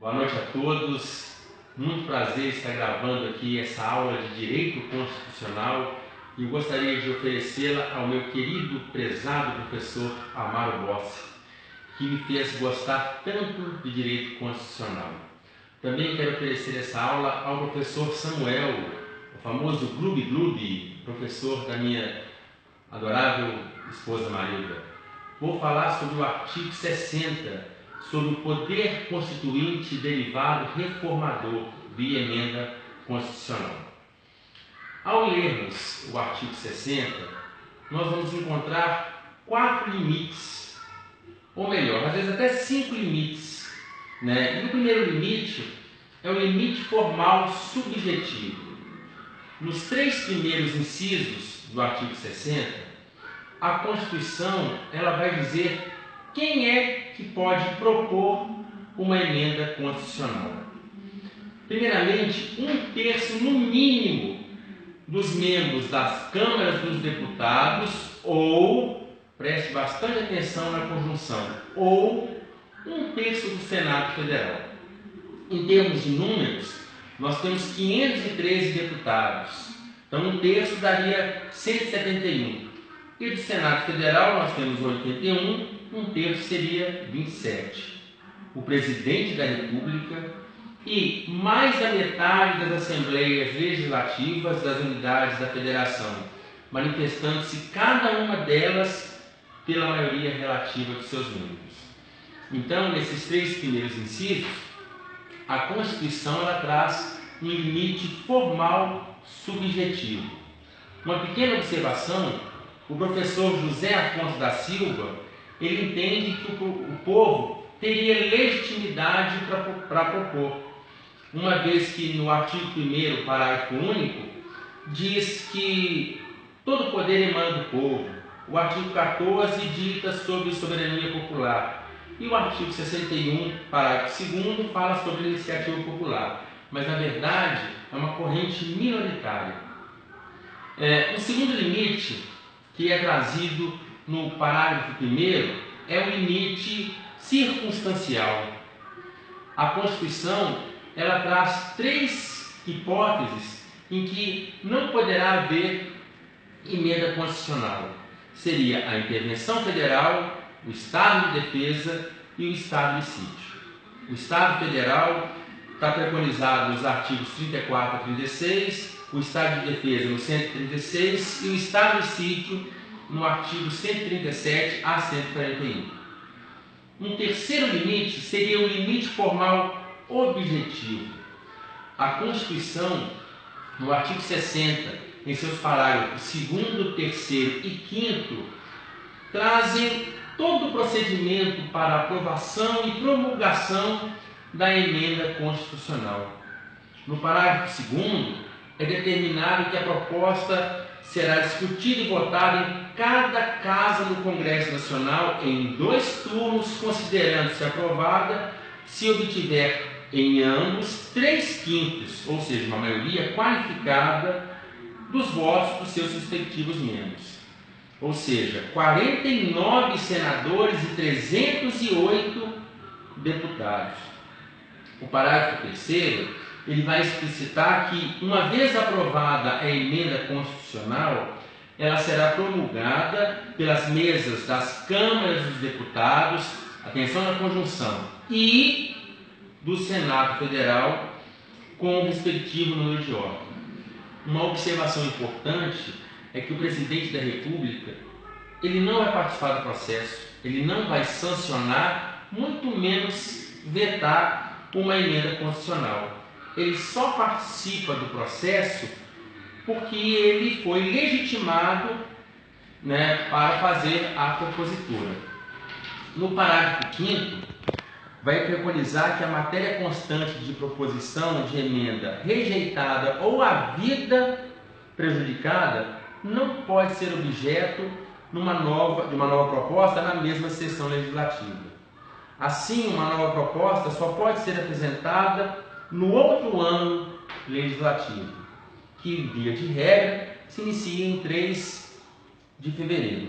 Boa noite a todos. Muito prazer estar gravando aqui essa aula de Direito Constitucional e gostaria de oferecê-la ao meu querido, prezado professor Amaro Bossi, que me fez gostar tanto de Direito Constitucional. Também quero oferecer essa aula ao professor Samuel, o famoso Gloob, professor da minha adorável esposa Marilda. Vou falar sobre o artigo 60, sobre o poder constituinte derivado reformador via emenda constitucional. Ao lermos o artigo 60, nós vamos encontrar 4 limites, ou melhor, às vezes até 5 limites, E o primeiro limite é o limite formal subjetivo. Nos 3 primeiros incisos do artigo 60, a Constituição ela vai dizer quem é que pode propor uma emenda constitucional. Primeiramente, 1/3 no mínimo dos membros das câmaras dos deputados ou, preste bastante atenção na conjunção, ou 1/3 do Senado Federal. Em termos de números, nós temos 513 deputados, então 1/3 daria 171. E do Senado Federal nós temos 81, 1/3 seria 27. O presidente da República e mais da metade das assembleias legislativas das unidades da Federação, manifestando-se cada uma delas pela maioria relativa de seus membros. Então, nesses 3 primeiros incisos, a Constituição ela traz um limite formal subjetivo. Uma pequena observação: o professor José Afonso da Silva, ele entende que o povo teria legitimidade para propor, uma vez que no artigo 1º, parágrafo único, diz que todo poder emana do povo. O artigo 14 dita sobre soberania popular. E o artigo 61, parágrafo 2º, fala sobre iniciativa popular. Mas, na verdade, é uma corrente minoritária. O segundo limite, que é trazido no parágrafo 1º, é o limite circunstancial. A Constituição ela traz 3 hipóteses em que não poderá haver emenda constitucional. Seria a intervenção federal, o estado de defesa e o estado de sítio. O estado federal está preconizado nos artigos 34 a 36, o estado de defesa no 136 e o estado de sítio no artigo 137 a 141. Um terceiro limite seria o limite formal objetivo. A Constituição, no artigo 60, em seus parágrafos 2º, 3º e 5º, trazem todo o procedimento para aprovação e promulgação da emenda constitucional. No parágrafo 2º, é determinado que a proposta será discutida e votada em cada casa do Congresso Nacional em 2 turnos, considerando-se aprovada se obtiver em ambos 3/5, ou seja, uma maioria qualificada dos votos dos seus respectivos membros. Ou seja, 49 senadores e 308 deputados. O parágrafo 3º, ele vai explicitar que, uma vez aprovada a emenda constitucional, ela será promulgada pelas mesas das câmaras dos deputados, atenção na conjunção, e do Senado Federal, com o respectivo número de órgão. Uma observação importante é que o presidente da República ele não vai participar do processo, ele não vai sancionar, muito menos vetar uma emenda constitucional. Ele só participa do processo porque ele foi legitimado para fazer a propositura. No parágrafo 5º, vai preconizar que a matéria constante de proposição de emenda rejeitada ou havida prejudicada não pode ser objeto de uma nova proposta na mesma sessão legislativa. Assim, uma nova proposta só pode ser apresentada no outro ano legislativo, que, via de regra, se inicia em 3 de fevereiro.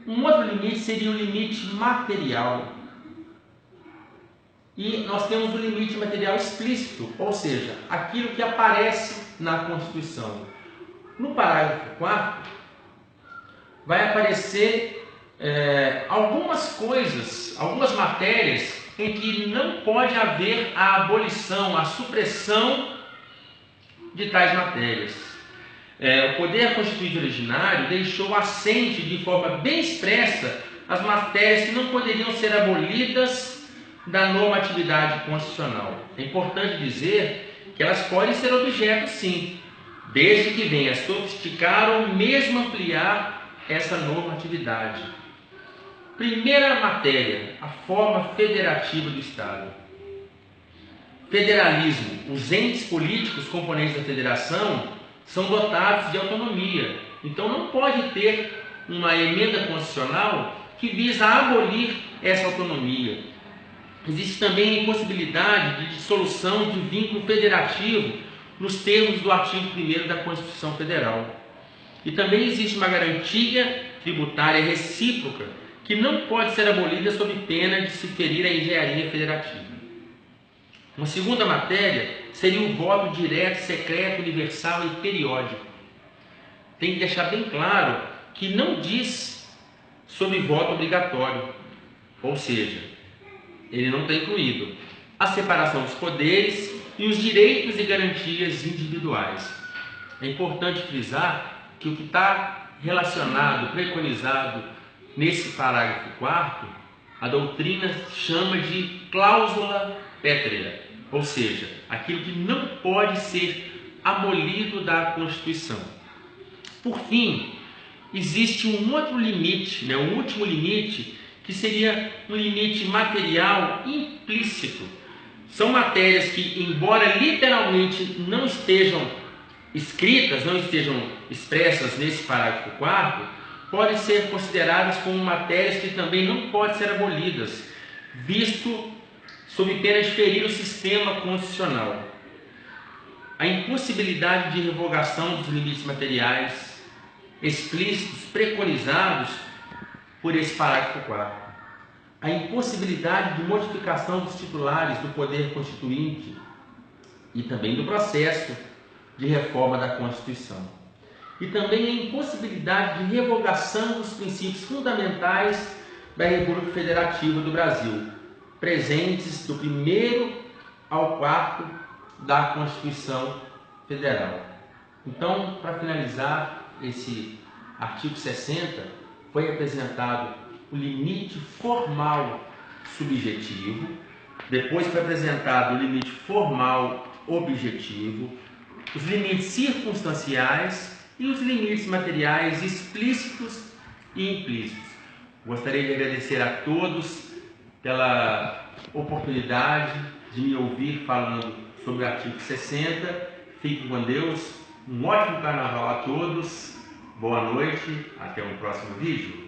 Um outro limite seria o limite material. E nós temos o limite material explícito, ou seja, aquilo que aparece na Constituição. No parágrafo 4º, vai aparecer algumas coisas, algumas matérias em que não pode haver a abolição, a supressão de tais matérias. O poder constituinte originário deixou assente de forma bem expressa as matérias que não poderiam ser abolidas da normatividade constitucional. É importante dizer que elas podem ser objeto, sim, desde que venha sofisticar ou mesmo ampliar essa normatividade. Primeira matéria, a forma federativa do Estado. Federalismo. Os entes políticos componentes da federação são dotados de autonomia. Então não pode ter uma emenda constitucional que visa abolir essa autonomia. Existe também a impossibilidade de dissolução de vínculo federativo nos termos do artigo 1º da Constituição Federal. E também existe uma garantia tributária recíproca que não pode ser abolida sob pena de se ferir a engenharia federativa. Uma segunda matéria seria o voto direto, secreto, universal e periódico. Tem que deixar bem claro que não diz sobre voto obrigatório, ou seja, ele não está incluído a separação dos poderes e os direitos e garantias individuais. É importante frisar que o que está relacionado, preconizado nesse parágrafo 4º, a doutrina chama de cláusula pétrea, ou seja, aquilo que não pode ser abolido da Constituição. Por fim, existe um outro limite, um último limite, que seria um limite material implícito. São matérias que, embora literalmente não estejam escritas, não estejam expressas nesse parágrafo 4º, podem ser consideradas como matérias que também não podem ser abolidas, visto sob pena de ferir o sistema constitucional. A impossibilidade de revogação dos limites materiais explícitos preconizados por esse parágrafo 4º. A impossibilidade de modificação dos titulares do poder constituinte e também do processo de reforma da Constituição. E também a impossibilidade de revogação dos princípios fundamentais da República Federativa do Brasil, presentes do 1º ao 4º da Constituição Federal. Então, para finalizar esse artigo 60, foi apresentado o limite formal subjetivo, depois foi apresentado o limite formal objetivo, os limites circunstanciais e os limites materiais explícitos e implícitos. Gostaria de agradecer a todos pela oportunidade de me ouvir falando sobre o artigo 60. Fiquem com Deus, um ótimo carnaval a todos, boa noite, até o próximo vídeo.